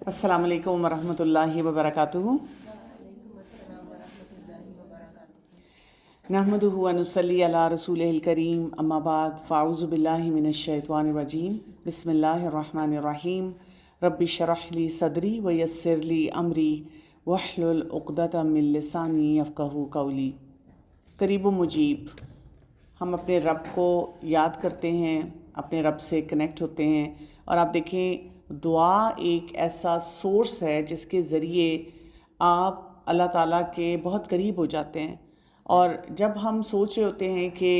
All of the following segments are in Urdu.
السلام علیکم ورحمۃ اللہ وبرکاتہ۔ نحمدہ ونصلی علی رسولہ الکریم، اما بعد، فاعوذ باللہ من الشیطان الرجیم، بسم اللہ الرحمن الرحیم۔ رب اشرح لی صدری ویسر لی امری واحلل عقدۃ من لسانی یفقہوا قولی۔ قریب و مجیب، ہم اپنے رب کو یاد کرتے ہیں، اپنے رب سے کنیکٹ ہوتے ہیں، اور آپ دیکھیں دعا ایک ایسا سورس ہے جس کے ذریعے آپ اللہ تعالیٰ کے بہت قریب ہو جاتے ہیں۔ اور جب ہم سوچ رہے ہوتے ہیں کہ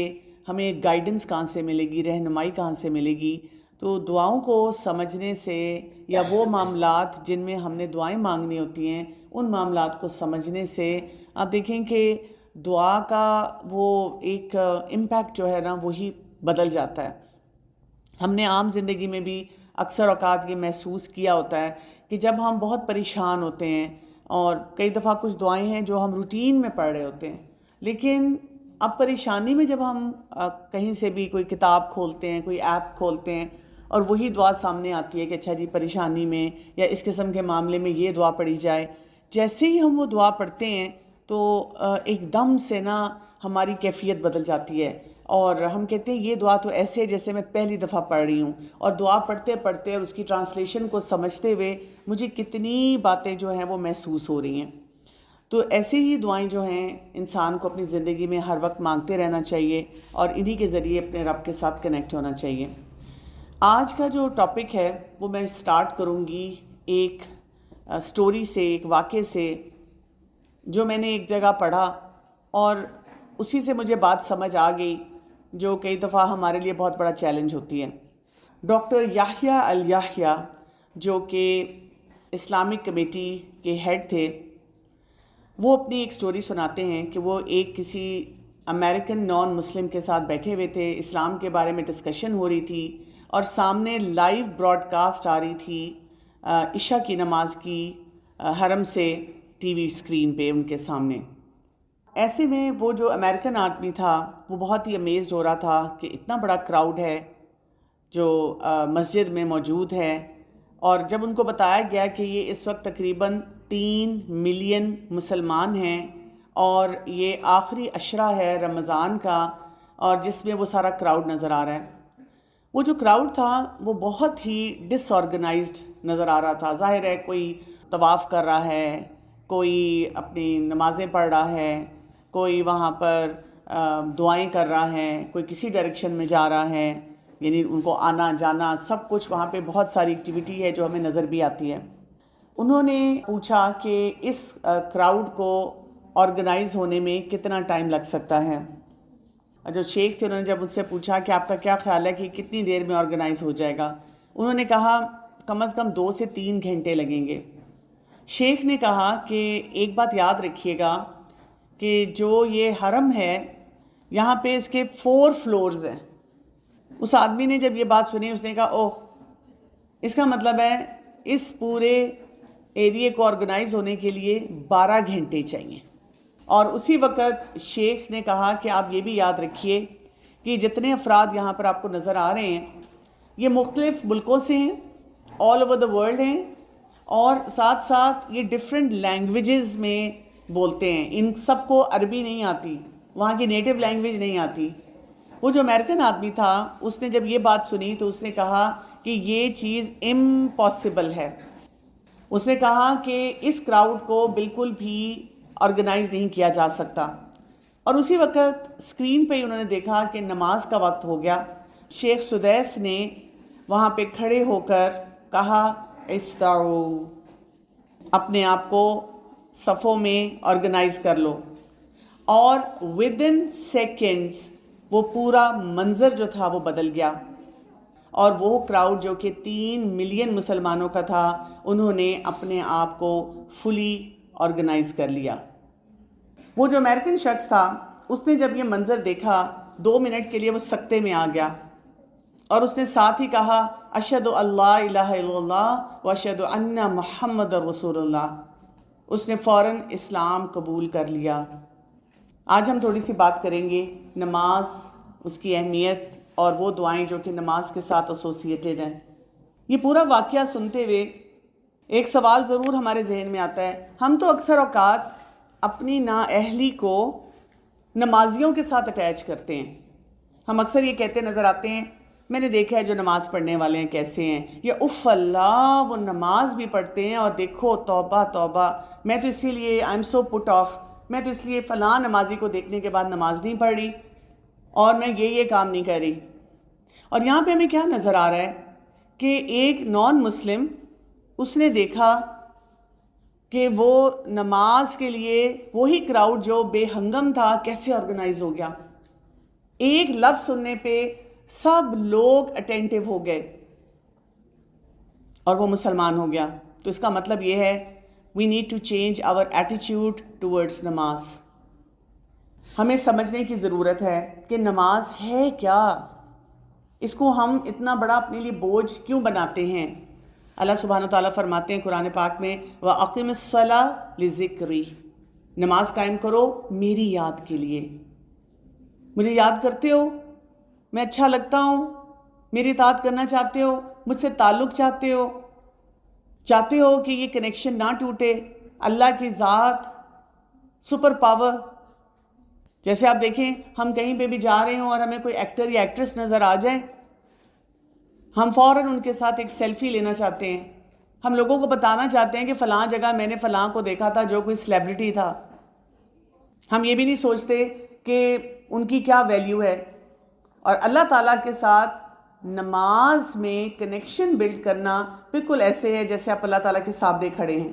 ہمیں گائیڈنس کہاں سے ملے گی، رہنمائی کہاں سے ملے گی، تو دعاؤں کو سمجھنے سے یا وہ معاملات جن میں ہم نے دعائیں مانگنی ہوتی ہیں ان معاملات کو سمجھنے سے آپ دیکھیں کہ دعا کا وہ ایک امپیکٹ جو ہے نا وہی بدل جاتا ہے۔ ہم نے عام زندگی میں بھی اکثر اوقات یہ محسوس کیا ہوتا ہے کہ جب ہم بہت پریشان ہوتے ہیں، اور کئی دفعہ کچھ دعائیں ہیں جو ہم روٹین میں پڑھ رہے ہوتے ہیں، لیکن اب پریشانی میں جب ہم کہیں سے بھی کوئی کتاب کھولتے ہیں، کوئی ایپ کھولتے ہیں، اور وہی دعا سامنے آتی ہے کہ اچھا جی پریشانی میں یا اس قسم کے معاملے میں یہ دعا پڑھی جائے، جیسے ہی ہم وہ دعا پڑھتے ہیں تو ایک دم سے نا ہماری کیفیت بدل جاتی ہے، اور ہم کہتے ہیں یہ دعا تو ایسے ہے جیسے میں پہلی دفعہ پڑھ رہی ہوں، اور دعا پڑھتے پڑھتے اور اس کی ٹرانسلیشن کو سمجھتے ہوئے مجھے کتنی باتیں جو ہیں وہ محسوس ہو رہی ہیں۔ تو ایسے ہی دعائیں جو ہیں انسان کو اپنی زندگی میں ہر وقت مانگتے رہنا چاہیے، اور انہی کے ذریعے اپنے رب کے ساتھ کنیکٹ ہونا چاہیے۔ آج کا جو ٹاپک ہے وہ میں سٹارٹ کروں گی ایک سٹوری سے، ایک واقعے سے جو میں نے ایک جگہ پڑھا، اور اسی سے مجھے بات سمجھ آ گئی جو کئی دفعہ ہمارے لیے بہت بڑا چیلنج ہوتی ہے۔ ڈاکٹر یحییٰ الیحییٰ جو کہ اسلامک کمیٹی کے ہیڈ تھے، وہ اپنی ایک سٹوری سناتے ہیں کہ وہ ایک کسی امریکن نان مسلم کے ساتھ بیٹھے ہوئے تھے، اسلام کے بارے میں ڈسکشن ہو رہی تھی، اور سامنے لائیو براڈ کاسٹ آ رہی تھی عشاء کی نماز کی حرم سے ٹی وی اسکرین پہ ان کے سامنے۔ ایسے میں وہ جو امریکن آدمی تھا وہ بہت ہی امیزڈ ہو رہا تھا کہ اتنا بڑا کراؤڈ ہے جو مسجد میں موجود ہے، اور جب ان کو بتایا گیا کہ یہ اس وقت تقریباً 3 ملین مسلمان ہیں، اور یہ آخری عشرہ ہے رمضان کا، اور جس میں وہ سارا کراؤڈ نظر آ رہا ہے، وہ جو کراؤڈ تھا وہ بہت ہی ڈس آرگنائزڈ نظر آ رہا تھا۔ ظاہر ہے کوئی طواف کر رہا ہے، کوئی اپنی نمازیں پڑھ رہا ہے، کوئی وہاں پر دعائیں کر رہا ہے، کوئی کسی ڈائریکشن میں جا رہا ہے، یعنی ان کو آنا جانا سب کچھ وہاں پہ بہت ساری ایکٹیویٹی ہے جو ہمیں نظر بھی آتی ہے۔ انہوں نے پوچھا کہ اس کراؤڈ کو آرگنائز ہونے میں کتنا ٹائم لگ سکتا ہے۔ جو شیخ تھے انہوں نے جب ان سے پوچھا کہ آپ کا کیا خیال ہے کہ کتنی دیر میں آرگنائز ہو جائے گا، انہوں نے کہا کم از کم 2 سے 3 گھنٹے لگیں گے۔ شیخ نے کہا کہ ایک بات یاد رکھیے گا کہ جو یہ حرم ہے یہاں پہ اس کے 4 فلورز ہیں۔ اس آدمی نے جب یہ بات سنی اس نے کہا اوہ، اس کا مطلب ہے اس پورے ایریے کو آرگنائز ہونے کے لیے 12 گھنٹے چاہیے۔ اور اسی وقت شیخ نے کہا کہ آپ یہ بھی یاد رکھیے کہ جتنے افراد یہاں پر آپ کو نظر آ رہے ہیں یہ مختلف ملکوں سے ہیں، آل اوور دا ورلڈ ہیں، اور ساتھ ساتھ یہ ڈفرینٹ لینگویجز میں بولتے ہیں۔ ان سب کو عربی نہیں آتی، وہاں کی نیٹو لینگویج نہیں آتی۔ وہ جو امریکن آدمی تھا اس نے جب یہ بات سنی تو اس نے کہا کہ یہ چیز امپاسبل ہے۔ اس نے کہا کہ اس کراؤڈ کو بالکل بھی آرگنائز نہیں کیا جا سکتا۔ اور اسی وقت اسکرین پہ ہی انہوں نے دیکھا کہ نماز کا وقت ہو گیا۔ شیخ سدیس نے وہاں پہ کھڑے ہو کر کہا استعو، اپنے آپ کو صفوں میں آرگنائز کر لو، اور ودن سیکنڈز وہ پورا منظر جو تھا وہ بدل گیا، اور وہ کراؤڈ جو کہ 3 ملین مسلمانوں کا تھا انہوں نے اپنے آپ کو فلی آرگنائز کر لیا۔ وہ جو امریکن شخص تھا اس نے جب یہ منظر دیکھا 2 منٹ کے لیے وہ سکتے میں آ گیا، اور اس نے ساتھ ہی کہا اشہد اللہ الہ الا اللہ و اشہد ان محمد رسول اللہ۔ اس نے فوراً اسلام قبول کر لیا۔ آج ہم تھوڑی سی بات کریں گے نماز، اس کی اہمیت، اور وہ دعائیں جو کہ نماز کے ساتھ ایسوسیٹڈ ہیں۔ یہ پورا واقعہ سنتے ہوئے ایک سوال ضرور ہمارے ذہن میں آتا ہے، ہم تو اکثر اوقات اپنی نااہلی کو نمازیوں کے ساتھ اٹیچ کرتے ہیں. ہم اکثر یہ کہتے نظر آتے ہیں، میں نے دیکھا ہے جو نماز پڑھنے والے ہیں کیسے ہیں، یا اف اللہ وہ نماز بھی پڑھتے ہیں اور دیکھو توبہ توبہ، میں تو اسی لیے I am so put of, میں تو اس لیے فلاں نمازی کو دیکھنے کے بعد نماز نہیں پڑھ رہی اور میں یہ کام نہیں کر رہی. اور یہاں پہ ہمیں کیا نظر آ رہا ہے کہ ایک نان مسلم اس نے دیکھا کہ وہ نماز کے لیے وہی کراؤڈ جو بے ہنگم تھا کیسے آرگنائز ہو گیا. ایک لفظ سننے پہ سب لوگ اٹینٹیو ہو گئے اور وہ مسلمان ہو گیا. تو اس کا مطلب یہ ہے we need to change our attitude towards namaz. ہمیں سمجھنے کی ضرورت ہے کہ نماز ہے کیا، اس کو ہم اتنا بڑا اپنے لیے بوجھ کیوں بناتے ہیں. اللہ سبحانہ تعالیٰ فرماتے ہیں قرآن پاک میں وَأَقِمِ الصَّلَاةَ لِذِكْرِي، نماز قائم کرو میری یاد کے لیے. مجھے یاد کرتے ہو، میں اچھا لگتا ہوں، میری اطاعت کرنا چاہتے ہو، مجھ سے تعلق چاہتے ہو کہ یہ کنیکشن نہ ٹوٹے. اللہ کی ذات، سپر پاور. جیسے آپ دیکھیں ہم کہیں پہ بھی جا رہے ہوں اور ہمیں کوئی ایکٹر یا ایکٹریس نظر آ جائے، ہم فوراً ان کے ساتھ ایک سیلفی لینا چاہتے ہیں. ہم لوگوں کو بتانا چاہتے ہیں کہ فلاں جگہ میں نے فلاں کو دیکھا تھا جو کوئی سیلیبریٹی تھا. ہم یہ بھی نہیں سوچتے کہ ان کی کیا ویلیو ہے. اور اللہ تعالیٰ کے ساتھ نماز میں کنیکشن بلڈ کرنا بالکل ایسے ہے جیسے آپ اللہ تعالیٰ کے سامنے کھڑے ہیں.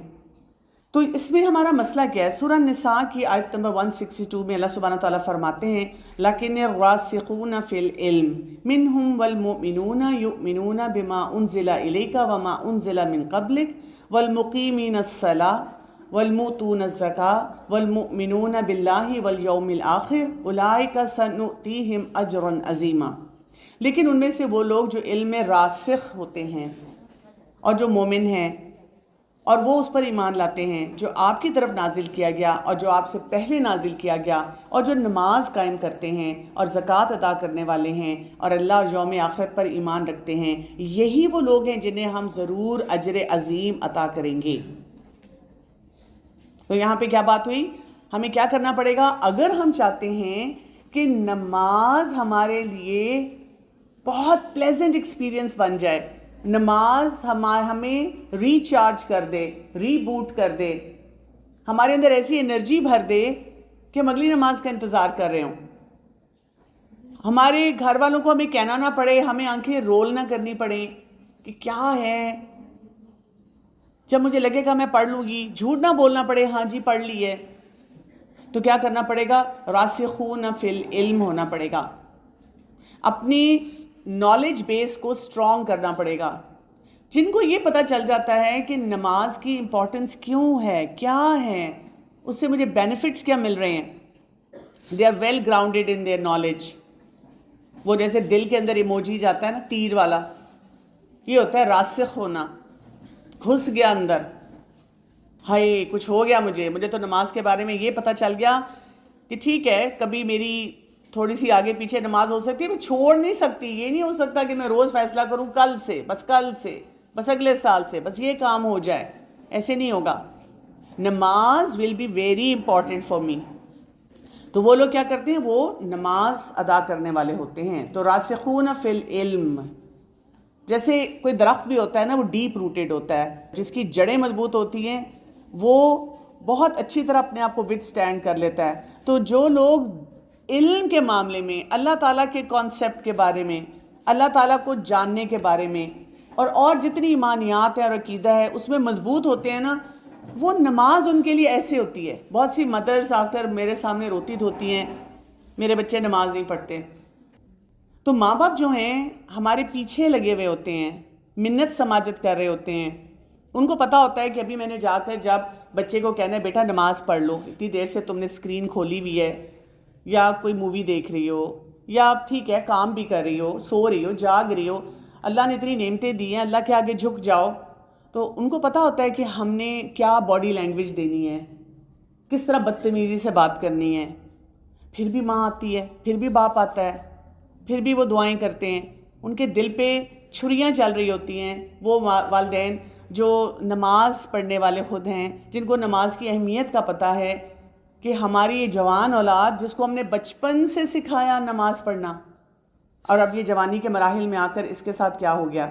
تو اس میں ہمارا مسئلہ کیا ہے؟ سورہ نساء کی آیت نمبر 162 میں اللہ سبحانہ تعالیٰ فرماتے ہیں لَكِنِ الرَّاسِخُونَ فِي الْعِلْمِ مِنْهُمْ وَالْمُؤْمِنُونَ يُؤْمِنُونَ بِمَا أُنزِلَ إِلَيْكَ وَمَا أُنزِلَ مِنْ قَبْلِكَ وَالْمُقِيمِينَ الصَّلَاةَ وَالْمُؤْتُونَ الزَّكَاةَ وَالْمُؤْمِنُونَ بِاللَّهِ وَالْيَوْمِ الْآخِرِ أُولَٰئِكَ سَنُؤْتِيهِمْ أَجْرًا عَظِيمًا. لیکن ان میں سے وہ لوگ جو علم میں راسخ ہوتے ہیں اور جو مومن ہیں اور وہ اس پر ایمان لاتے ہیں جو آپ کی طرف نازل کیا گیا اور جو آپ سے پہلے نازل کیا گیا، اور جو نماز قائم کرتے ہیں اور زکوٰۃ ادا کرنے والے ہیں اور اللہ اور یوم آخرت پر ایمان رکھتے ہیں، یہی وہ لوگ ہیں جنہیں ہم ضرور اجر عظیم عطا کریں گے. تو یہاں پہ کیا بات ہوئی؟ ہمیں کیا کرنا پڑے گا اگر ہم چاہتے ہیں کہ نماز ہمارے لیے بہت پلیزنٹ ایکسپیرینس بن جائے، نماز ہمیں ریچارج کر دے، ری بوٹ کر دے، ہمارے اندر ایسی انرجی بھر دے کہ ہم اگلی نماز کا انتظار کر رہے ہوں. ہمارے گھر والوں کو ہمیں کہنا نہ پڑے، ہمیں آنکھیں رول نہ کرنی پڑیں کہ کیا ہے، جب مجھے لگے گا میں پڑھ لوں گی، جھوٹ نہ بولنا پڑے ہاں جی پڑھ لی ہے. تو کیا کرنا پڑے گا؟ راسخون فی العلم ہونا پڑے گا، اپنی نالج بیس کو سٹرونگ کرنا پڑے گا. جن کو یہ پتہ چل جاتا ہے کہ نماز کی امپورٹنس کیوں ہے، کیا ہے، اس سے مجھے بینیفٹس کیا مل رہے ہیں، they are well grounded in their knowledge. وہ جیسے دل کے اندر ایموجی جاتا ہے نا تیر والا، یہ ہوتا ہے راسخ ہونا، گھس گیا اندر، ہائے کچھ ہو گیا مجھے تو نماز کے بارے میں یہ پتہ چل گیا کہ ٹھیک ہے کبھی میری تھوڑی سی آگے پیچھے نماز ہو سکتی ہے، میں چھوڑ نہیں سکتی. یہ نہیں ہو سکتا کہ میں روز فیصلہ کروں کل سے، بس اگلے سال سے، بس یہ کام ہو جائے. ایسے نہیں ہوگا. Namaz will be very important for me. تو وہ لوگ کیا کرتے ہیں؟ وہ نماز ادا کرنے والے ہوتے ہیں. تو راسخون فی العلم، جیسے کوئی درخت بھی ہوتا ہے نا، وہ ڈیپ روٹیڈ ہوتا ہے، جس کی جڑیں مضبوط ہوتی ہیں وہ بہت اچھی طرح اپنے آپ کو وتھ سٹینڈ کر لیتا ہے. تو جو لوگ علم کے معاملے میں، اللہ تعالیٰ کے کانسیپٹ کے بارے میں، اللہ تعالیٰ کو جاننے کے بارے میں، اور جتنی ایمانیات ہے اور عقیدہ ہے اس میں مضبوط ہوتے ہیں نا، وہ نماز ان کے لیے ایسے ہوتی ہے. بہت سی مدرس آ کر میرے سامنے روتی دھوتی ہیں میرے بچے نماز نہیں پڑھتے. تو ماں باپ جو ہیں ہمارے پیچھے لگے ہوئے ہوتے ہیں، منت سماجت کر رہے ہوتے ہیں. ان کو پتہ ہوتا ہے کہ ابھی میں نے جا کر جب بچے کو کہنا ہے بیٹا نماز پڑھ لو، اتنی دیر سے تم نے اسکرین کھولی ہوئی ہے، یا کوئی مووی دیکھ رہی ہو، یا ٹھیک ہے کام بھی کر رہی ہو، سو رہی ہو، جاگ رہی ہو، اللہ نے اتنی نعمتیں دی ہیں، اللہ کے آگے جھک جاؤ. تو ان کو پتہ ہوتا ہے کہ ہم نے کیا باڈی لینگویج دینی ہے، کس طرح بدتمیزی سے بات کرنی ہے. پھر بھی ماں آتی ہے، پھر بھی باپ آتا ہے، پھر بھی وہ دعائیں کرتے ہیں. ان کے دل پہ چھریاں چل رہی ہوتی ہیں. وہ والدین جو نماز پڑھنے والے خود ہیں، جن کو نماز کی اہمیت کا پتہ ہے، کہ ہماری یہ جوان اولاد جس کو ہم نے بچپن سے سکھایا نماز پڑھنا، اور اب یہ جوانی کے مراحل میں آ کر اس کے ساتھ کیا ہو گیا۔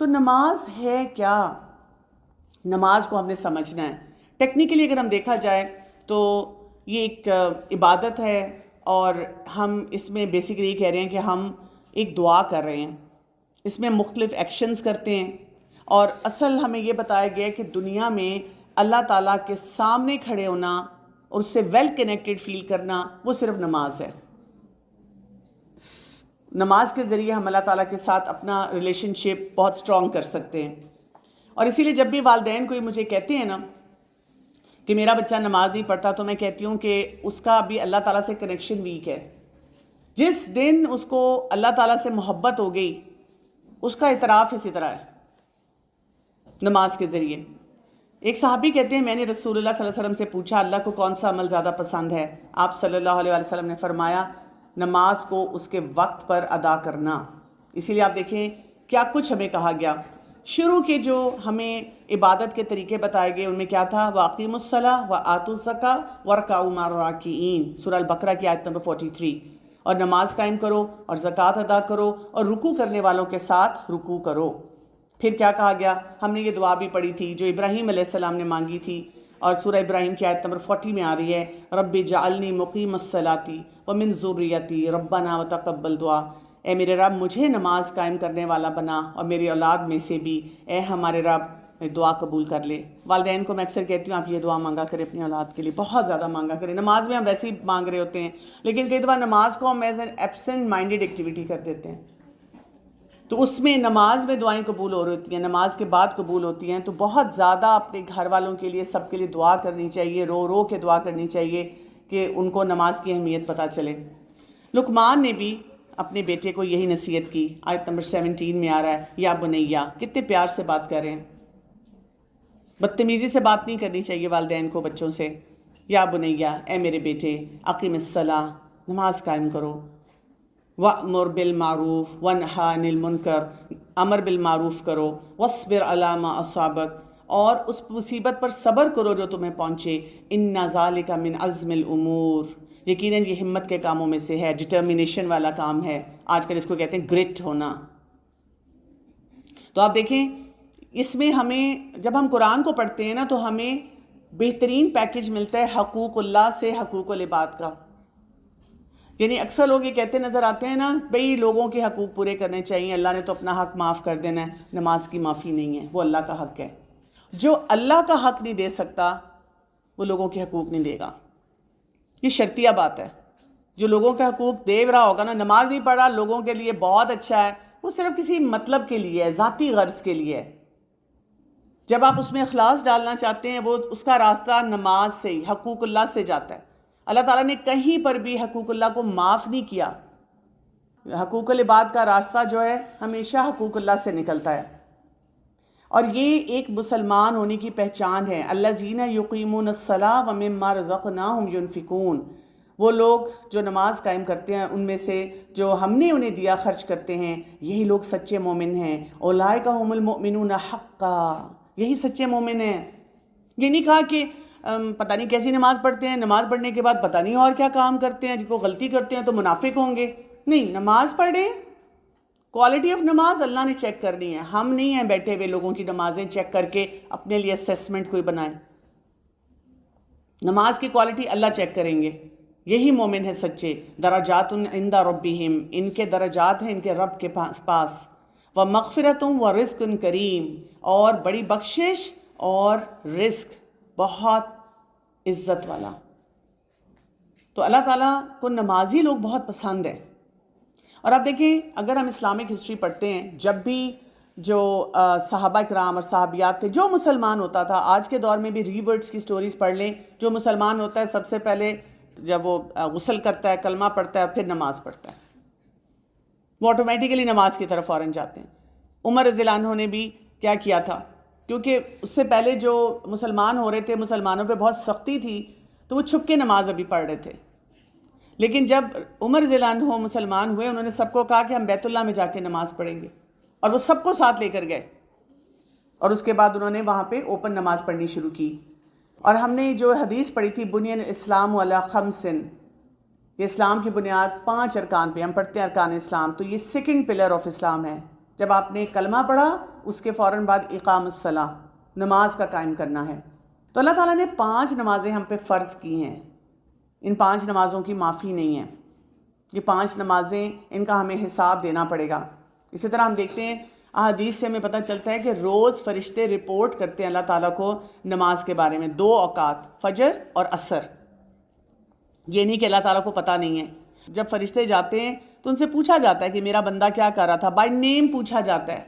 تو نماز ہے کیا؟ نماز کو ہم نے سمجھنا ہے۔ ٹیکنیکلی اگر ہم دیکھا جائے تو یہ ایک عبادت ہے، اور ہم اس میں بیسیکلی یہ کہہ رہے ہیں کہ ہم ایک دعا کر رہے ہیں، اس میں مختلف ایکشنز کرتے ہیں، اور اصل ہمیں یہ بتایا گیا ہے کہ دنیا میں اللہ تعالیٰ کے سامنے کھڑے ہونا اور اس سے ویل کنیکٹڈ فیل کرنا وہ صرف نماز ہے۔ نماز کے ذریعے ہم اللہ تعالیٰ کے ساتھ اپنا ریلیشن شپ بہت سٹرونگ کر سکتے ہیں۔ اور اسی لیے جب بھی والدین کوئی مجھے کہتے ہیں نا کہ میرا بچہ نماز نہیں پڑھتا، تو میں کہتی ہوں کہ اس کا بھی اللہ تعالیٰ سے کنیکشن ویک ہے۔ جس دن اس کو اللہ تعالیٰ سے محبت ہو گئی، اس کا اعتراف اسی طرح ہے نماز کے ذریعے۔ ایک صحابی کہتے ہیں میں نے رسول اللہ صلی اللہ علیہ وسلم سے پوچھا اللہ کو کون سا عمل زیادہ پسند ہے؟ آپ صلی اللہ علیہ وسلم نے فرمایا نماز کو اس کے وقت پر ادا کرنا۔ اسی لیے آپ دیکھیں کیا کچھ ہمیں کہا گیا۔ شروع کے جو ہمیں عبادت کے طریقے بتائے گئے ان میں کیا تھا؟ وَأَقِیمُوا الصَّلَاةَ وَآتُوا الزَّکَاةَ وَارْکَعُوا مَعَ الرَّاکِعِینَ، سورہ البقرہ کی آیت نمبر 43۔ اور نماز قائم کرو اور زکوٰۃ ادا کرو اور رکوع کرنے والوں کے ساتھ رکوع کرو۔ پھر کیا کہا گیا؟ ہم نے یہ دعا بھی پڑھی تھی جو ابراہیم علیہ السلام نے مانگی تھی، اور سورہ ابراہیم کی آیت نمبر 40 میں آ رہی ہے رب اجعلنی مقیم الصلاۃ ومن ذریتی ربنا وتقبل دعا، اے میرے رب مجھے نماز قائم کرنے والا بنا اور میری اولاد میں سے بھی اے ہمارے رب دعا قبول کر لے۔ والدین کو میں اکثر کہتی ہوں آپ یہ دعا مانگا کریں اپنی اولاد کے لیے، بہت زیادہ مانگا کریں۔ نماز میں ہم ویسے ہی مانگ رہے ہوتے ہیں، لیکن کئی دفعہ نماز کو ہم as an absent minded activity کر دیتے ہیں، تو اس میں نماز میں دعائیں قبول ہو رہی ہوتی ہیں، نماز کے بعد قبول ہوتی ہیں۔ تو بہت زیادہ اپنے گھر والوں کے لیے سب کے لیے دعا کرنی چاہیے، رو رو کے دعا کرنی چاہیے کہ ان کو نماز کی اہمیت پتہ چلے۔ لقمان نے بھی اپنے بیٹے کو یہی نصیحت کی، آیت نمبر 17 میں آ رہا ہے یا بنیا، کتنے پیار سے بات کر رہے ہیں، بدتمیزی سے بات نہیں کرنی چاہیے والدین کو بچوں سے۔ یا بنیا، اے میرے بیٹے، اقیم الصلاۃ، نماز قائم کرو، وَأْمُرْ بِالْمَعْرُوفِ وَانْهَ عَنِ الْمُنْکَرِ، امر بالمعروف کرو، وَاصْبِرْ عَلَىٰ مَا أَصَابَكَ، اور اس مصیبت پر صبر کرو جو تمہیں پہنچے، إِنَّ ذَلِكَ مِنْ عَزْمِ الْأُمُورِ، یقیناً یہ ہمت کے کاموں میں سے ہے، ڈٹرمنیشن والا کام ہے، آج کل اس کو کہتے ہیں گرٹ ہونا۔ تو آپ دیکھیں اس میں ہمیں جب ہم قرآن کو پڑھتے ہیں نا تو ہمیں بہترین پیکج ملتا ہے حقوق اللہ سے حقوق العباد کا۔ یعنی اکثر لوگ یہ کہتے نظر آتے ہیں نا بھئی لوگوں کے حقوق پورے کرنے چاہیے، اللہ نے تو اپنا حق معاف کر دینا ہے، نماز کی معافی نہیں ہے، وہ اللہ کا حق ہے۔ جو اللہ کا حق نہیں دے سکتا وہ لوگوں کے حقوق نہیں دے گا، یہ شرطیہ بات ہے۔ جو لوگوں کے حقوق دے رہا ہوگا نا، نماز نہیں پڑھا لوگوں کے لیے بہت اچھا ہے، وہ صرف کسی مطلب کے لیے ہے، ذاتی غرض کے لیے ہے۔ جب آپ اس میں اخلاص ڈالنا چاہتے ہیں وہ اس کا راستہ نماز سے ہی، حقوق اللہ سے جاتا ہے۔ اللہ تعالیٰ نے کہیں پر بھی حقوق اللہ کو معاف نہیں کیا۔ حقوق العباد کا راستہ جو ہے ہمیشہ حقوق اللہ سے نکلتا ہے، اور یہ ایک مسلمان ہونے کی پہچان ہے۔ الذین یقیمون الصلاۃ ومما رزقناہم ینفقون، وہ لوگ جو نماز قائم کرتے ہیں ان میں سے جو ہم نے انہیں دیا خرچ کرتے ہیں، یہی لوگ سچے مومن ہیں۔ اولئک ھم المؤمنون حقا، یہی سچے مومن ہیں۔ یہ نہیں کہا کہ پتہ نہیں کیسی نماز پڑھتے ہیں، نماز پڑھنے کے بعد پتہ نہیں اور کیا کام کرتے ہیں، جن کو غلطی کرتے ہیں تو منافق ہوں گے۔ نہیں، نماز پڑھیں، کوالٹی آف نماز اللہ نے چیک کرنی ہے، ہم نہیں ہیں بیٹھے ہوئے لوگوں کی نمازیں چیک کر کے اپنے لیے اسیسمنٹ کوئی بنائیں۔ نماز کی کوالٹی اللہ چیک کریں گے، یہی مومن ہے سچے۔ درجات عند ربہم، ان کے درجات ہیں ان کے رب کے پاس۔ ومغفرۃ ورزق کریم، اور بڑی بخشش اور رزق بہت عزت والا۔ تو اللہ تعالیٰ کو نمازی لوگ بہت پسند ہے۔ اور آپ دیکھیں اگر ہم اسلامک ہسٹری پڑھتے ہیں، جب بھی جو صحابہ کرام اور صحابیات تھے، جو مسلمان ہوتا تھا، آج کے دور میں بھی ریورٹس کی سٹوریز پڑھ لیں، جو مسلمان ہوتا ہے سب سے پہلے جب وہ غسل کرتا ہے، کلمہ پڑھتا ہے، پھر نماز پڑھتا ہے، وہ آٹومیٹیکلی نماز کی طرف فوراً جاتے ہیں۔ عمر رضی اللہ عنہ نے بھی کیا کیا تھا، کیونکہ اس سے پہلے جو مسلمان ہو رہے تھے مسلمانوں پہ بہت سختی تھی تو وہ چھپ کے نماز ابھی پڑھ رہے تھے، لیکن جب عمر رضی اللہ عنہ مسلمان ہوئے انہوں نے سب کو کہا کہ ہم بیت اللہ میں جا کے نماز پڑھیں گے، اور وہ سب کو ساتھ لے کر گئے، اور اس کے بعد انہوں نے وہاں پہ اوپن نماز پڑھنی شروع کی. اور ہم نے جو حدیث پڑھی تھی بنی الاسلام علی خمس، یہ اسلام کی بنیاد 5 ارکان پہ، ہم پڑھتے ہیں ارکان اسلام، تو یہ سیکنڈ پلر آف اسلام ہے. جب آپ نے کلمہ پڑھا اس کے فوراً بعد اقام الصلاۃ، نماز کا قائم کرنا ہے. تو اللہ تعالیٰ نے 5 نمازیں ہم پہ فرض کی ہیں. ان 5 نمازوں کی معافی نہیں ہے. یہ 5 نمازیں، ان کا ہمیں حساب دینا پڑے گا. اسی طرح ہم دیکھتے ہیں احادیث سے ہمیں پتہ چلتا ہے کہ روز فرشتے رپورٹ کرتے ہیں اللہ تعالیٰ کو نماز کے بارے میں. 2 اوقات، فجر اور عصر. یہ نہیں کہ اللہ تعالیٰ کو پتہ نہیں ہے. جب فرشتے جاتے ہیں تو ان سے پوچھا جاتا ہے کہ میرا بندہ کیا کر رہا تھا، بائی نیم پوچھا جاتا ہے.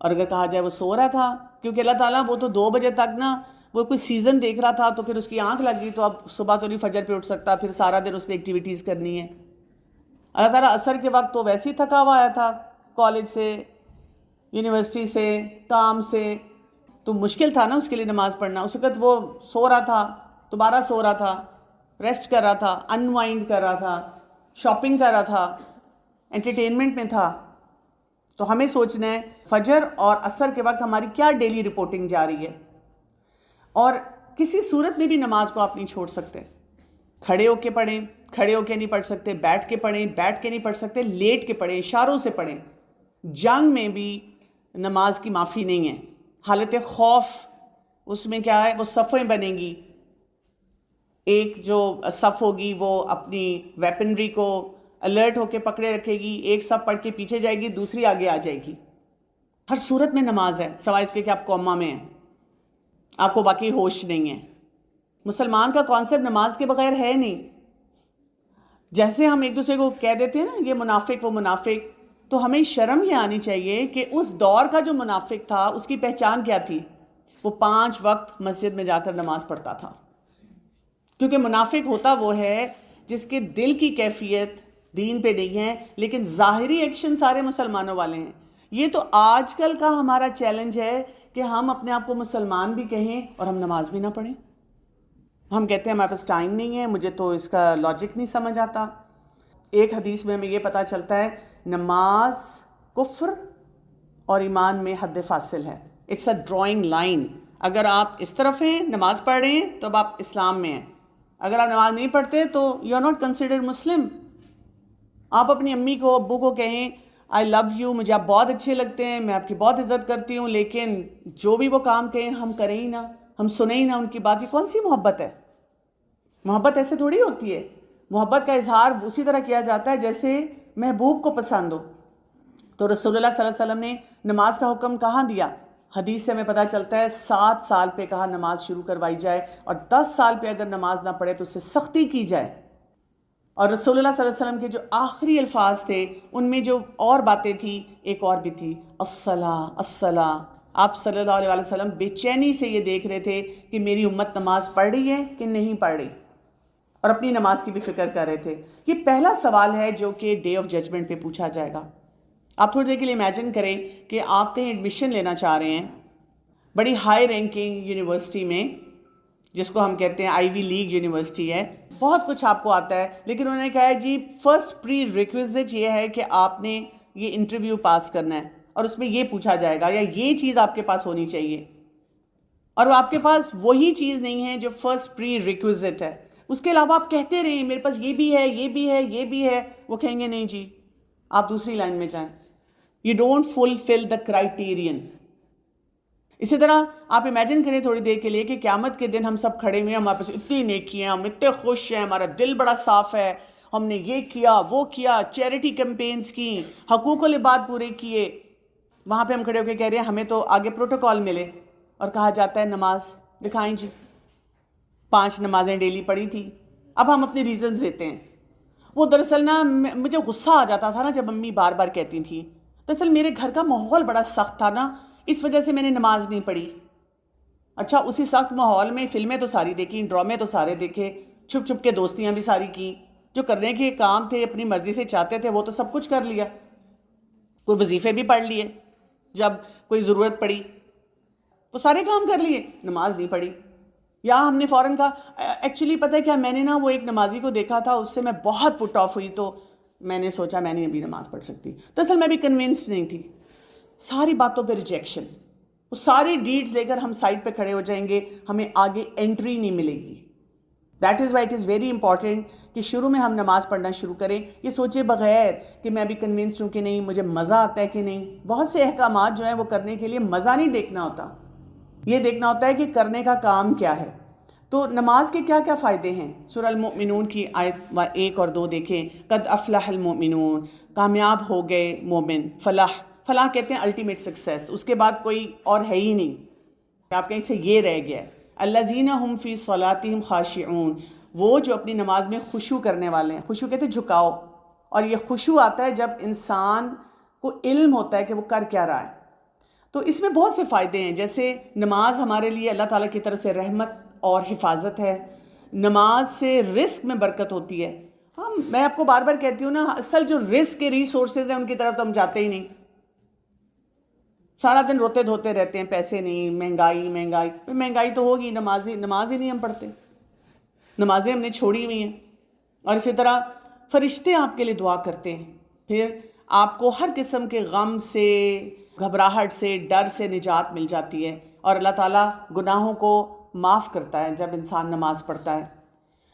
اور اگر کہا جائے وہ سو رہا تھا، کیونکہ اللہ تعالیٰ وہ تو 2 بجے تک نا وہ کوئی سیزن دیکھ رہا تھا، تو پھر اس کی آنکھ لگ گئی تو اب صبح تو نہیں فجر پہ اٹھ سکتا، پھر سارا دن اس نے ایکٹیویٹیز کرنی ہے. اللہ تعالیٰ عصر کے وقت تو ویسے ہی تھکا ہوا آیا تھا کالج سے، یونیورسٹی سے، کام سے، تو مشکل تھا نا اس کے لیے نماز پڑھنا. اس وقت وہ سو رہا تھا، دوبارہ سو رہا تھا، ریسٹ کر رہا تھا، انوائنڈ کر رہا تھا، شاپنگ کر رہا تھا، انٹرٹینمنٹ میں تھا. تو ہمیں سوچنا ہے فجر اور عصر کے وقت ہماری کیا ڈیلی رپورٹنگ جا رہی ہے. اور کسی صورت میں بھی نماز کو آپ نہیں چھوڑ سکتے. کھڑے ہو کے پڑھیں، کھڑے ہو کے نہیں پڑھ سکتے، بیٹھ کے پڑھیں، بیٹھ کے نہیں پڑھ سکتے، لیٹ کے پڑھیں، اشاروں سے پڑھیں. جنگ میں بھی نماز کی معافی نہیں ہے. حالت خوف، اس میں کیا ہے، وہ صفیں بنیں گی. ایک جو صف ہوگی وہ اپنی ویپنری کو الرٹ ہو کے پکڑے رکھے گی، ایک صف پڑھ کے پیچھے جائے گی، دوسری آگے آ جائے گی. ہر صورت میں نماز ہے، سوائے اس کے کہ آپ کوما میں ہیں، آپ کو باقی ہوش نہیں ہے. مسلمان کا کانسیپٹ نماز کے بغیر ہے نہیں. جیسے ہم ایک دوسرے کو کہہ دیتے ہیں نا یہ منافق وہ منافق، تو ہمیں شرم یہ آنی چاہیے کہ اس دور کا جو منافق تھا اس کی پہچان کیا تھی. وہ 5 وقت مسجد میں جا کر نماز پڑھتا تھا. کیونکہ منافق ہوتا وہ ہے جس کے دل کی کیفیت دین پہ نہیں ہے، لیکن ظاہری ایکشن سارے مسلمانوں والے ہیں. یہ تو آج کل کا ہمارا چیلنج ہے کہ ہم اپنے آپ کو مسلمان بھی کہیں اور ہم نماز بھی نہ پڑھیں. ہم کہتے ہیں ہمارے پاس ٹائم نہیں ہے، مجھے تو اس کا لاجک نہیں سمجھ آتا. ایک حدیث میں ہمیں یہ پتہ چلتا ہے نماز کفر اور ایمان میں حد فاصل ہے. It's a drawing line. اگر آپ اس طرف ہیں نماز پڑھ رہے ہیں تو اب آپ اسلام میں ہیں. اگر آپ نماز نہیں پڑھتے تو یو آر ناٹ کنسیڈرڈ مسلم. آپ اپنی امی کو ابو کو کہیں آئی لو یو، مجھے آپ بہت اچھے لگتے ہیں، میں آپ کی بہت عزت کرتی ہوں، لیکن جو بھی وہ کام کہیں ہم کریں ہی نہ، ہم سنیں ہی نہ ان کی بات. یہ کون سی محبت ہے؟ محبت ایسے تھوڑی ہوتی ہے. محبت کا اظہار اسی طرح کیا جاتا ہے جیسے محبوب کو پسند ہو. تو رسول اللہ صلی اللہ علیہ وسلم نے نماز کا حکم کہاں دیا؟ حدیث سے ہمیں پتہ چلتا ہے 7 سال پہ کہا نماز شروع کروائی جائے، اور 10 سال پہ اگر نماز نہ پڑھے تو اس سے سختی کی جائے. اور رسول اللہ صلی اللہ علیہ وسلم کے جو آخری الفاظ تھے ان میں جو اور باتیں تھیں، ایک اور بھی تھی، الصلاۃ الصلاۃ. آپ صلی اللہ علیہ وسلم بے چینی سے یہ دیکھ رہے تھے کہ میری امت نماز پڑھ رہی ہے کہ نہیں پڑھ رہی، اور اپنی نماز کی بھی فکر کر رہے تھے. یہ پہلا سوال ہے جو کہ ڈے آف ججمنٹ پہ پوچھا جائے گا. آپ تھوڑی دیر کے لیے امیجن کریں کہ آپ کہیں ایڈمیشن لینا چاہ رہے ہیں بڑی ہائی رینکنگ یونیورسٹی میں، جس کو ہم کہتے ہیں آئی وی لیگ یونیورسٹی ہے. بہت کچھ آپ کو آتا ہے، لیکن انہوں نے کہا ہے جی فرسٹ پری ریکویزٹ یہ ہے کہ آپ نے یہ انٹرویو پاس کرنا ہے، اور اس میں یہ پوچھا جائے گا یا یہ چیز آپ کے پاس ہونی چاہیے. اور وہ آپ کے پاس وہی چیز نہیں ہے جو فرسٹ پری ریکویزٹ ہے. اس کے علاوہ آپ کہتے رہیں میرے پاس یہ بھی ہے، یہ بھی ہے، یہ بھی ہے. وہ کہیں گے نہیں جی آپ دوسری لائن میں جائیں. You don't fulfill the criterion. اسی طرح آپ امیجن کریں تھوڑی دیر کے لیے کہ قیامت کے دن ہم سب کھڑے ہوئے ہیں، ہمارے پاس اتنی نیکی ہیں، ہم اتنے خوش ہیں، ہمارا دل بڑا صاف ہے، ہم نے یہ کیا وہ کیا، چیریٹی کیمپینز کی، حقوق العباد پورے کیے. وہاں پہ ہم کھڑے ہو کے کہہ رہے ہیں ہمیں تو آگے پروٹوکول ملے، اور کہا جاتا ہے نماز دکھائیں جی، 5 نمازیں ڈیلی پڑھی تھی. اب ہم اپنے ریزنز دیتے ہیں. وہ دراصل نا مجھے غصہ آ جاتا تھا نا جب امی بار بار کہتی تھیں، دراصل میرے گھر کا ماحول بڑا سخت تھا نا، اس وجہ سے میں نے نماز نہیں پڑھی. اچھا اسی سخت ماحول میں فلمیں تو ساری دیکھیں، ڈرامے تو سارے دیکھے، چھپ چھپ کے دوستیاں بھی ساری کی، جو کرنے کے کام تھے اپنی مرضی سے چاہتے تھے وہ تو سب کچھ کر لیا. کوئی وظیفے بھی پڑھ لیے جب کوئی ضرورت پڑی، وہ سارے کام کر لیے، نماز نہیں پڑھی. یا ہم نے فوراً کہا ایکچولی پتہ ہے کیا، میں نے نا وہ ایک نمازی کو دیکھا تھا، اس سے میں بہت پٹ آف ہوئی، تو میں نے سوچا میں نہیں ابھی نماز پڑھ سکتی. دراصل میں بھی کنونسڈ نہیں تھی. ساری باتوں پہ ریجیکشن. وہ ساری ڈیڈز لے کر ہم سائڈ پہ کھڑے ہو جائیں گے، ہمیں آگے انٹری نہیں ملے گی۔ That is why it is very important کہ شروع میں ہم نماز پڑھنا شروع کریں یہ سوچے بغیر کہ میں ابھی کنونسڈ ہوں کہ نہیں، مجھے مزہ آتا ہے کہ نہیں۔ بہت سے احکامات جو ہیں وہ کرنے کے لیے مزہ نہیں دیکھنا ہوتا، یہ دیکھنا ہوتا ہے کہ کرنے کا کام کیا ہے۔ تو نماز کے کیا کیا فائدے ہیں؟ سورہ المؤمنون کی آیت 1 اور 2 دیکھیں، قد افلح المؤمنون، کامیاب ہو گئے مومن۔ فلاح کہتے ہیں الٹیمیٹ سکسیس، اس کے بعد کوئی اور ہے ہی نہیں، آپ کہیں اچھا یہ رہ گیا ہے۔ الذین هم فی صلاتہم خاشعون، وہ جو اپنی نماز میں خشوع کرنے والے ہیں۔ خشوع کہتے ہیں جھکاؤ، اور یہ خشوع آتا ہے جب انسان کو علم ہوتا ہے کہ وہ کر کیا رہا ہے۔ تو اس میں بہت سے فائدے ہیں، جیسے نماز ہمارے لیے اللہ تعالیٰ کی طرف سے رحمت اور حفاظت ہے، نماز سے رزق میں برکت ہوتی ہے۔ میں آپ کو بار بار کہتی ہوں نا، اصل جو رزق کے ریسورسز ہیں ان کی طرف تو ہم جاتے ہی نہیں، سارا دن روتے دھوتے رہتے ہیں، پیسے نہیں، مہنگائی تو ہوگی، نماز ہی نہیں ہم پڑھتے، نمازیں ہم نے چھوڑی ہوئی ہیں۔ اور اسی طرح فرشتے آپ کے لیے دعا کرتے ہیں، پھر آپ کو ہر قسم کے غم سے، گھبراہٹ سے، ڈر سے نجات مل جاتی ہے، اور اللہ تعالیٰ گناہوں کو معاف کرتا ہے جب انسان نماز پڑھتا ہے۔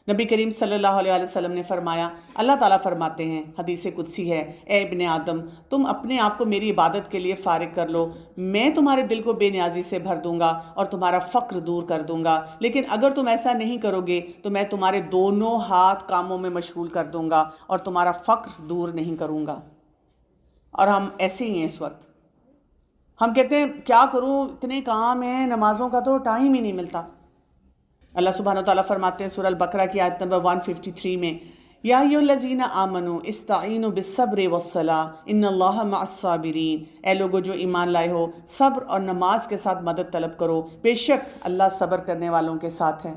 نبی کریم صلی اللہ علیہ وسلم نے فرمایا، اللہ تعالیٰ فرماتے ہیں، حدیث قدسی ہے، اے ابن آدم، تم اپنے آپ کو میری عبادت کے لیے فارغ کر لو، میں تمہارے دل کو بے نیازی سے بھر دوں گا اور تمہارا فقر دور کر دوں گا، لیکن اگر تم ایسا نہیں کرو گے تو میں تمہارے دونوں ہاتھ کاموں میں مشغول کر دوں گا اور تمہارا فقر دور نہیں کروں گا۔ اور ہم ایسے ہی ہیں اس وقت، ہم کہتے ہیں کیا کروں، اتنے کام ہیں، نمازوں کا تو ٹائم ہی نہیں ملتا۔ اللہ سبحانہ وتعالیٰ فرماتے ہیں سورہ البقرہ کی آیت نمبر 153 میں، یا ایھا الذین آمنوا استعینوا بالصبر والصلاۃ ان اللہ مع الصابرین، اے لوگو جو ایمان لائے ہو، صبر اور نماز کے ساتھ مدد طلب کرو، بے شک اللہ صبر کرنے والوں کے ساتھ ہے۔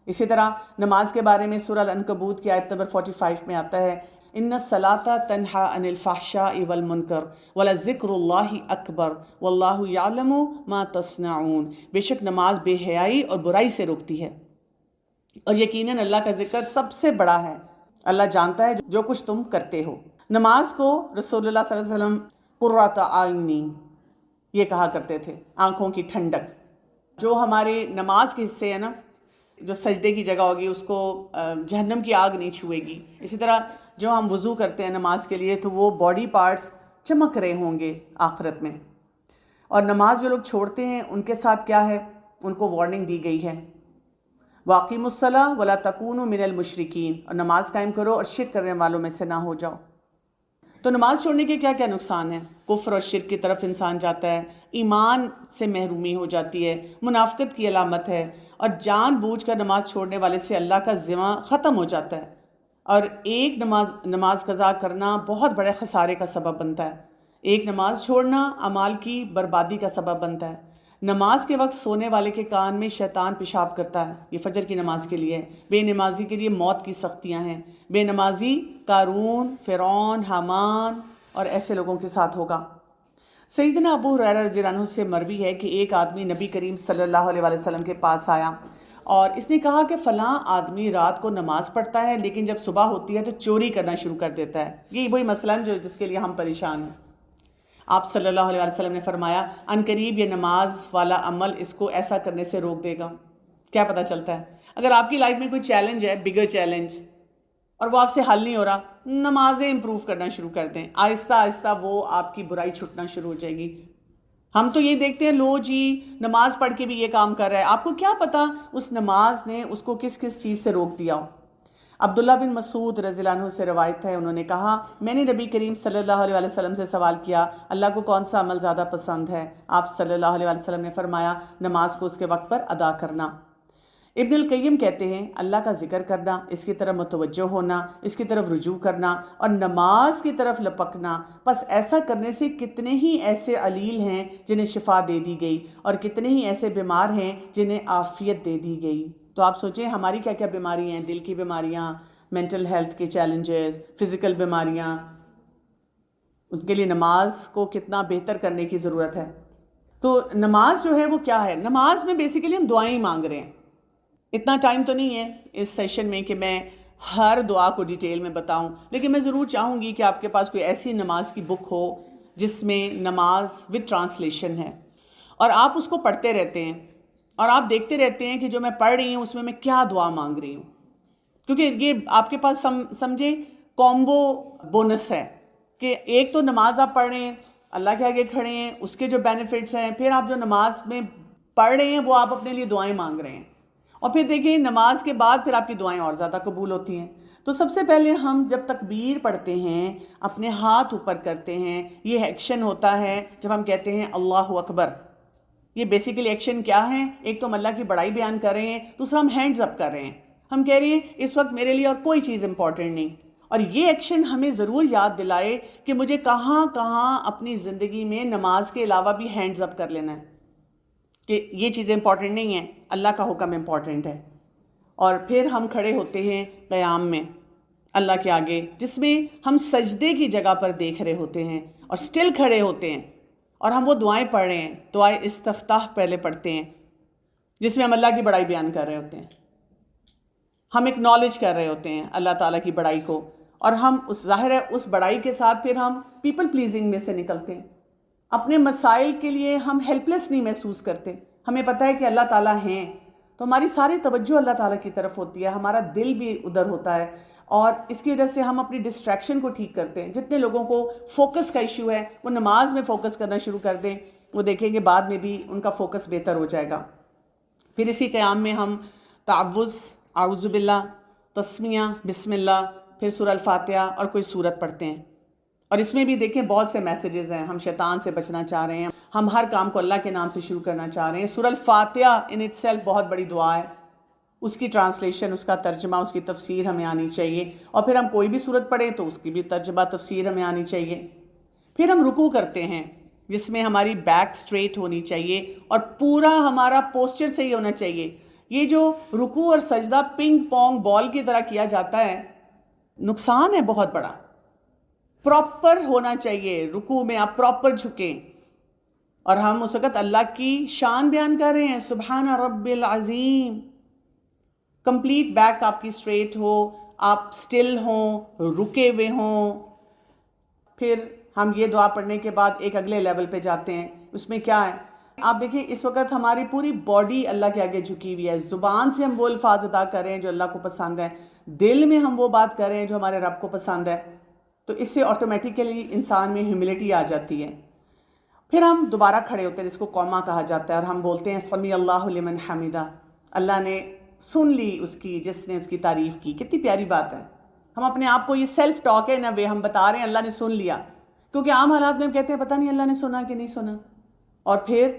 اسی طرح نماز کے بارے میں سورہ العنکبوت کی آیت نمبر 45 میں آتا ہے، ان الصلاۃ تنہی عن الفحشاء والمنکر ولذکر اللہ اکبر واللہ یعلم ما تصنعون، بے شک نماز بے حیائی اور برائی سے روکتی ہے، اور یقیناً اللہ کا ذکر سب سے بڑا ہے، اللہ جانتا ہے جو کچھ تم کرتے ہو۔ نماز کو رسول اللہ صلی اللہ علیہ وسلم قرۃ اعینی یہ کہا کرتے تھے، آنکھوں کی ٹھنڈک۔ جو ہماری نماز کے حصے ہیں نا، جو سجدے کی جگہ ہوگی اس کو جہنم کی آگ نہیں چھوئے گی۔ اسی طرح جو ہم وضو کرتے ہیں نماز کے لیے تو وہ باڈی پارٹس چمک رہے ہوں گے آخرت میں۔ اور نماز جو لوگ چھوڑتے ہیں ان کے ساتھ کیا ہے، ان کو وارننگ دی گئی ہے، وَأَقِیمُوا الصَّلَاةَ وَلَا تَکُونُوا مِنَ الْمُشْرِکِینَ، اور نماز قائم کرو اور شرک کرنے والوں میں سے نہ ہو جاؤ۔ تو نماز چھوڑنے کے کیا کیا نقصان ہیں؟ کفر اور شرک کی طرف انسان جاتا ہے، ایمان سے محرومی ہو جاتی ہے، منافقت کی علامت ہے، اور جان بوجھ کر نماز چھوڑنے والے سے اللہ کا ذمہ ختم ہو جاتا ہے، اور ایک نماز قضا کرنا بہت بڑے خسارے کا سبب بنتا ہے۔ ایک نماز چھوڑنا اعمال کی بربادی کا سبب بنتا ہے۔ نماز کے وقت سونے والے کے کان میں شیطان پیشاب کرتا ہے، یہ فجر کی نماز کے لیے ہے۔ بے نمازی کے لیے موت کی سختیاں ہیں۔ بے نمازی قارون، فرعون، حامان اور ایسے لوگوں کے ساتھ ہوگا۔ سیدنا ابو ہریرہ رضی اللہ عنہ سے مروی ہے کہ ایک آدمی نبی کریم صلی اللہ علیہ وسلم کے پاس آیا اور اس نے کہا کہ فلاں آدمی رات کو نماز پڑھتا ہے لیکن جب صبح ہوتی ہے تو چوری کرنا شروع کر دیتا ہے۔ یہی وہی مسئلہ جس کے لیے ہم پریشان ہیں۔ آپ صلی اللہ علیہ وسلم نے فرمایا، ان قریب یہ نماز والا عمل اس کو ایسا کرنے سے روک دے گا۔ کیا پتہ چلتا ہے؟ اگر آپ کی لائف میں کوئی چیلنج ہے، بگر چیلنج، اور وہ آپ سے حل نہیں ہو رہا، نمازیں امپروو کرنا شروع کر دیں، آہستہ آہستہ وہ آپ کی برائی چھٹنا شروع ہو جائے گی۔ ہم تو یہ دیکھتے ہیں، لو جی نماز پڑھ کے بھی یہ کام کر رہا ہے، آپ کو کیا پتا اس نماز نے اس کو کس کس چیز سے روک دیا ہو۔ عبداللہ بن مسعود رضی اللہ عنہ سے روایت ہے، انہوں نے کہا، میں نے نبی کریم صلی اللہ علیہ وسلم سے سوال کیا، اللہ کو کون سا عمل زیادہ پسند ہے؟ آپ صلی اللہ علیہ وسلم نے فرمایا، نماز کو اس کے وقت پر ادا کرنا۔ ابن القیم کہتے ہیں، اللہ کا ذکر کرنا، اس کی طرف متوجہ ہونا، اس کی طرف رجوع کرنا اور نماز کی طرف لپکنا، بس ایسا کرنے سے کتنے ہی ایسے علیل ہیں جنہیں شفا دے دی گئی، اور کتنے ہی ایسے بیمار ہیں جنہیں عافیت دے دی گئی۔ تو آپ سوچیں ہماری کیا کیا بیماری ہیں، دل کی بیماریاں، مینٹل ہیلتھ کے چیلنجز، فزیکل بیماریاں، ان کے لیے نماز کو کتنا بہتر کرنے کی ضرورت ہے۔ تو نماز جو ہے وہ کیا ہے؟ نماز میں بیسیکلی ہم دعائیں مانگ رہے ہیں۔ اتنا ٹائم تو نہیں ہے اس سیشن میں کہ میں ہر دعا کو ڈیٹیل میں بتاؤں، لیکن میں ضرور چاہوں گی کہ آپ کے پاس کوئی ایسی نماز کی بک ہو جس میں نماز وتھ ٹرانسلیشن ہے، اور آپ اس کو پڑھتے رہتے ہیں اور آپ دیکھتے رہتے ہیں کہ جو میں پڑھ رہی ہوں اس میں کیا دعا مانگ رہی ہوں، کیونکہ یہ آپ کے پاس سمجھیں کومبو بونس ہے کہ ایک تو نماز آپ پڑھ رہے ہیں، اللہ کے آگے کھڑے ہیں، اس کے جو بینیفٹس ہیں، پھر آپ جو نماز میں پڑھ رہے ہیں وہ آپ اپنے لیے دعائیں مانگ رہے ہیں، اور پھر دیکھیں نماز کے بعد پھر آپ کی دعائیں اور زیادہ قبول ہوتی ہیں۔ تو سب سے پہلے ہم جب تکبیر پڑھتے ہیں اپنے ہاتھ اوپر کرتے ہیں، یہ ایکشن ہوتا ہے جب ہم کہتے ہیں اللہ اکبر۔ یہ بیسیکلی ایکشن کیا ہے؟ ایک تو ہم اللہ کی بڑائی بیان کر رہے ہیں، دوسرا ہم ہینڈز اپ کر رہے ہیں، ہم کہہ رہے ہیں اس وقت میرے لیے اور کوئی چیز امپورٹنٹ نہیں۔ اور یہ ایکشن ہمیں ضرور یاد دلائے کہ مجھے کہاں کہاں اپنی زندگی میں نماز کے علاوہ بھی ہینڈز اپ کر لینا ہے، کہ یہ چیزیں امپورٹنٹ نہیں ہیں، اللہ کا حکم امپورٹنٹ ہے۔ اور پھر ہم کھڑے ہوتے ہیں قیام میں اللہ کے آگے، جس میں ہم سجدے کی جگہ پر دیکھ رہے ہوتے ہیں اور سٹل کھڑے ہوتے ہیں، اور ہم وہ دعائیں پڑھ رہے ہیں، دعائے استفتاح پہلے پڑھتے ہیں جس میں ہم اللہ کی بڑائی بیان کر رہے ہوتے ہیں، ہم ایکنالج کر رہے ہوتے ہیں اللہ تعالیٰ کی بڑائی کو، اور ہم ظاہر ہے اس بڑائی کے ساتھ پھر ہم پیپل پلیزنگ میں سے نکلتے ہیں، اپنے مسائل کے لیے ہم ہیلپ لیس نہیں محسوس کرتے، ہمیں پتہ ہے کہ اللہ تعالیٰ ہیں، تو ہماری ساری توجہ اللہ تعالیٰ کی طرف ہوتی ہے، ہمارا دل بھی ادھر ہوتا ہے، اور اس کی وجہ سے ہم اپنی ڈسٹریکشن کو ٹھیک کرتے ہیں۔ جتنے لوگوں کو فوکس کا ایشو ہے وہ نماز میں فوکس کرنا شروع کر دیں، وہ دیکھیں گے بعد میں بھی ان کا فوکس بہتر ہو جائے گا۔ پھر اسی قیام میں ہم تعوذ، اعوذ باللہ، تسمیہ، بسم اللہ، پھر سورہ الفاتحہ اور کوئی سورت پڑھتے ہیں، اور اس میں بھی دیکھیں بہت سے میسیجز ہیں، ہم شیطان سے بچنا چاہ رہے ہیں، ہم ہر کام کو اللہ کے نام سے شروع کرنا چاہ رہے ہیں۔ سورہ الفاتحہ ان اٹ سیلف بہت بڑی دعا ہے، اس کی ٹرانسلیشن، اس کا ترجمہ، اس کی تفسیر ہمیں آنی چاہیے، اور پھر ہم کوئی بھی سورت پڑھیں تو اس کی بھی ترجمہ تفسیر ہمیں آنی چاہیے۔ پھر ہم رکوع کرتے ہیں جس میں ہماری بیک سٹریٹ ہونی چاہیے اور پورا ہمارا پوسچر صحیح ہونا چاہیے۔ یہ جو رکوع اور سجدہ پنگ پونگ بال کی طرح کیا جاتا ہے، نقصان ہے بہت بڑا۔ پراپر ہونا چاہیے، رکوع میں آپ پراپر جھکیں، اور ہم اس وقت اللہ کی شان بیان کر رہے ہیں، سبحان رب العظیم۔ کمپلیٹ بیک آپ کی اسٹریٹ ہو، آپ سٹل ہوں، رکے ہوئے ہوں۔ پھر ہم یہ دعا پڑھنے کے بعد ایک اگلے لیول پہ جاتے ہیں، اس میں کیا ہے؟ آپ دیکھیں اس وقت ہماری پوری باڈی اللہ کے آگے جھکی ہوئی ہے، زبان سے ہم وہ الفاظ ادا کر رہے ہیں جو اللہ کو پسند ہے، دل میں ہم وہ بات کر رہے ہیں جو ہمارے رب کو پسند ہے، تو اس سے آٹومیٹیکلی انسان میں ہیوملٹی آ جاتی ہے۔ پھر ہم دوبارہ کھڑے ہوتے ہیں جس کو قوما کہا جاتا ہے، اور ہم بولتے ہیں سمی اللہ لمن حمیدہ، اللہ نے سن لی اس کی جس نے اس کی تعریف کی۔ کتنی پیاری بات ہے، ہم اپنے آپ کو یہ سیلف ٹاک ہے نا، وہ ہم بتا رہے ہیں اللہ نے سن لیا، کیونکہ عام حالات میں ہم کہتے ہیں پتہ نہیں اللہ نے سنا کہ نہیں سنا۔ اور پھر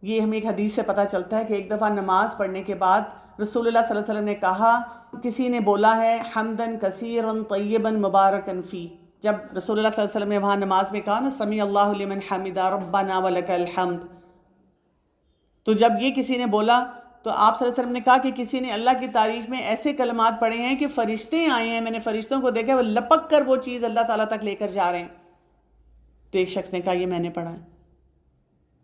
یہ ہمیں ایک حدیث سے پتہ چلتا ہے کہ ایک دفعہ نماز پڑھنے کے بعد رسول اللہ صلی اللہ علیہ وسلم نے کہا، کسی نے بولا ہے حمدن کثیرا طیبا مبارکا فی، جب رسول اللہ صلی اللہ علیہ وسلم نے وہاں نماز میں کہا نا سمی اللہ لمن حمدہ ربنا ولک الحمد، تو جب یہ کسی نے بولا تو آپ صلی اللہ علیہ وسلم نے کہا کہ کسی نے اللہ کی تعریف میں ایسے کلمات پڑھے ہیں کہ فرشتے آئے ہیں، میں نے فرشتوں کو دیکھا وہ لپک کر وہ چیز اللہ تعالیٰ تک لے کر جا رہے ہیں۔ تو ایک شخص نے کہا یہ میں نے پڑھا ہے۔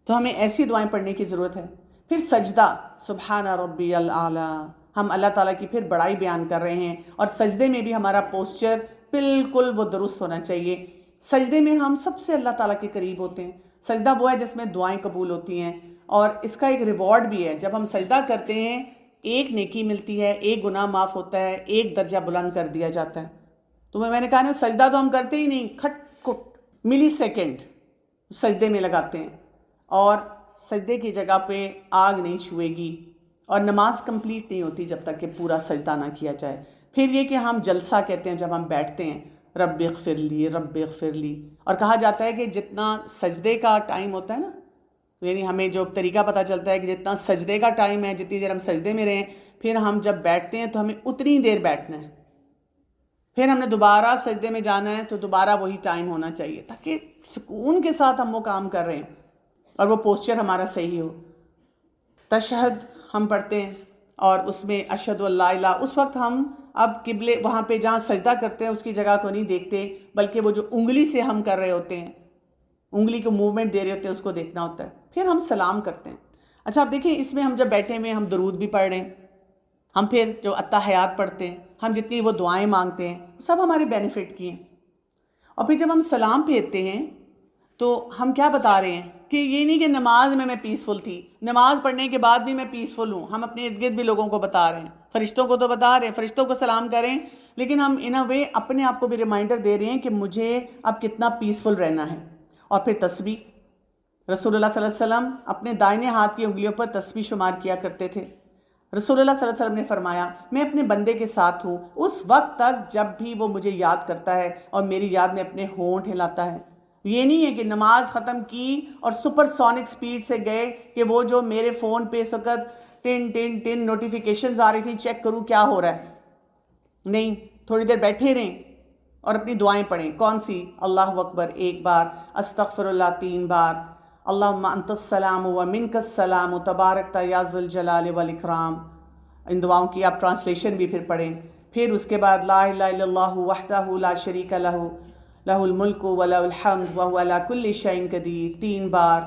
تو ہمیں ایسی دعائیں پڑھنے کی ضرورت ہے۔ پھر سجدہ، سبحان ربی الاعلیٰ، ہم اللہ تعالیٰ کی پھر بڑائی بیان کر رہے ہیں، اور سجدے میں بھی ہمارا پوسچر بالکل وہ درست ہونا چاہیے۔ سجدے میں ہم سب سے اللہ تعالیٰ کے قریب ہوتے ہیں، سجدہ وہ ہے جس میں دعائیں قبول ہوتی ہیں، اور اس کا ایک ریوارڈ بھی ہے، جب ہم سجدہ کرتے ہیں ایک نیکی ملتی ہے، ایک گناہ معاف ہوتا ہے، ایک درجہ بلند کر دیا جاتا ہے۔ تو میں نے کہا نا سجدہ تو ہم کرتے ہی نہیں، کھٹ کٹ ملی سیکنڈ سجدے میں لگاتے ہیں، اور سجدے کی جگہ پہ آگ نہیں چھوئے گی، اور نماز کمپلیٹ نہیں ہوتی جب تک کہ پورا سجدہ نہ کیا جائے۔ پھر یہ کہ ہم جلسہ کہتے ہیں جب ہم بیٹھتے ہیں، رب اغفر لی رب اغفر لی، اور کہا جاتا ہے کہ جتنا سجدے کا ٹائم ہوتا ہے نا، یعنی ہمیں جو طریقہ پتہ چلتا ہے کہ جتنا سجدے کا ٹائم ہے، جتنی دیر ہم سجدے میں رہیں، پھر ہم جب بیٹھتے ہیں تو ہمیں اتنی دیر بیٹھنا ہے، پھر ہم نے دوبارہ سجدے میں جانا ہے تو دوبارہ وہی ٹائم ہونا چاہیے، تاکہ سکون کے ساتھ ہم وہ کام کر رہے ہیں اور وہ پوسچر ہمارا صحیح ہو۔ تشہد ہم پڑھتے ہیں، اور اس میں اشہد ان لا الہ، اس وقت ہم اب قبلے وہاں پہ جہاں سجدہ کرتے ہیں اس کی جگہ کو نہیں دیکھتے، بلکہ وہ جو انگلی سے ہم کر رہے ہوتے ہیں، انگلی کو موومنٹ دے رہے ہوتے ہیں، اس کو دیکھنا ہوتا ہے۔ پھر ہم سلام کرتے ہیں۔ اچھا آپ دیکھیں اس میں ہم جب بیٹھے ہوئے ہم درود بھی پڑھ رہے ہیں، ہم پھر جو التحیات پڑھتے ہیں، ہم جتنی وہ دعائیں مانگتے ہیں، سب ہمارے بینیفٹ کی ہیں۔ اور پھر جب ہم سلام پھیرتے ہیں تو ہم کیا بتا رہے ہیں کہ یہ نہیں کہ نماز میں پیسفل تھی، نماز پڑھنے کے بعد بھی میں پیسفل ہوں. ہم اپنے ارد گرد بھی لوگوں کو بتا رہے ہیں، فرشتوں کو تو بتا رہے ہیں، فرشتوں کو سلام کریں، لیکن ہم ان اے وے اپنے آپ کو بھی ریمائنڈر دے رہے ہیں کہ مجھے اب کتنا پیسفل رہنا ہے. اور پھر تسبیح، رسول اللہ صلی اللہ علیہ وسلم اپنے دائنے ہاتھ کی انگلیوں پر تسبیح شمار کیا کرتے تھے. رسول اللہ صلی اللہ علیہ وسلم نے فرمایا میں اپنے بندے کے ساتھ ہوں اس وقت تک جب بھی وہ مجھے یاد کرتا ہے اور میری یاد میں اپنے ہونٹ ہلاتا ہے. یہ نہیں ہے کہ نماز ختم کی اور سپر سونک سپیڈ سے گئے کہ وہ جو میرے فون پہ اس وقت ٹن نوٹیفیکیشنز آ رہی تھی چیک کروں کیا ہو رہا ہے. نہیں، تھوڑی دیر بیٹھے رہیں اور اپنی دعائیں پڑھیں. کون سی؟ اللہ اکبر 1 بار، استغفر اللہ 3 بار، اللہم انت السلام و منک السلام تبارکت یا ذی الجلال والاکرام. ان دعاؤں کی آپ ٹرانسلیشن بھی پھر پڑھیں. پھر اس کے بعد لا الہ الا اللہ وحدہ لا شریک لہ لہ الملک و لہ الحمد وہو علی کل شیء قدیر 3 بار.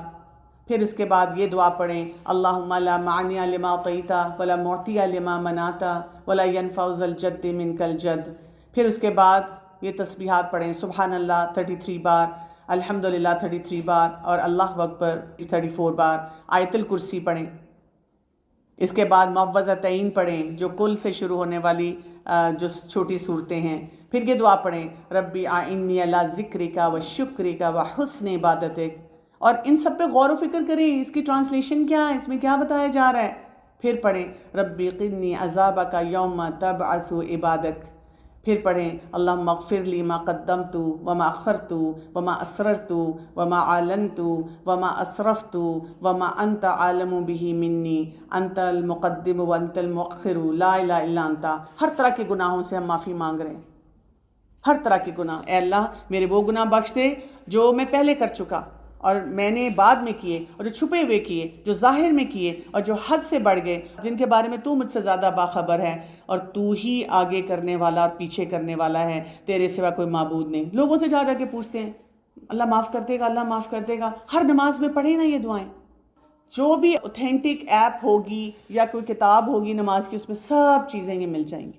پھر اس کے بعد یہ دعا پڑھیں اللہم لا مانع لما اعطیت ولا معطی لما منعت ولا ينفع ذا الجد منک الجد. پھر اس کے بعد یہ تسبیحات پڑھیں سبحان اللہ 33 بار، الحمدللہ 33 بار اور اللہ اکبر 34 بار. آیت الکرسی پڑھیں. اس کے بعد معوذتین پڑھیں جو کل سے شروع ہونے والی جو چھوٹی صورتیں ہیں. پھر یہ دعا پڑھیں ربی اعنی علی ذکرک و شکرک و حسن عبادتک. اور ان سب پہ غور و فکر کریں اس کی ٹرانسلیشن کیا ہے، اس میں کیا بتایا جا رہا ہے. پھر پڑھیں ربی قنی عذابک یوم تبعث عبادک. پھر پڑھیں اللہم اغفر لی ما قدمت وما اخرت وما اسررت وما اعلنت وما اسرفت وما انت عالم به منی انت المقدم وانت المؤخر لا الہ الا انت. ہر طرح کے گناہوں سے ہم معافی مانگ رہے ہیں، ہر طرح کے گناہ. اے اللہ میرے وہ گناہ بخش دے جو میں پہلے کر چکا اور میں نے بعد میں کیے، اور جو چھپے ہوئے کیے، جو ظاہر میں کیے اور جو حد سے بڑھ گئے، جن کے بارے میں تو مجھ سے زیادہ باخبر ہے اور تو ہی آگے کرنے والا اور پیچھے کرنے والا ہے، تیرے سوا کوئی معبود نہیں. لوگوں سے جا کے پوچھتے ہیں اللہ معاف کر دے گا، اللہ معاف کر دے گا. ہر نماز میں پڑھیں نا یہ دعائیں. جو بھی اوتھینٹک ایپ ہوگی یا کوئی کتاب ہوگی نماز کی، اس میں سب چیزیں یہ مل جائیں گی.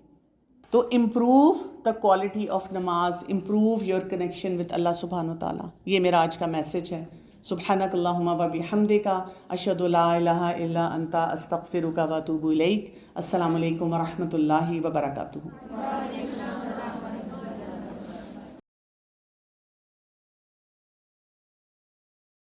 تو امپروو دا کوالٹی آف نماز، امپروو یور کنیکشن وتھ اللہ سبحانہ و تعالیٰ. یہ میرا آج کا میسج ہے. سبحانک اللہم و بحمدک اشہد لا الہ الا انت استغفرک و اتوب الیک. السلام علیکم ورحمۃ اللہ وبرکاتہ.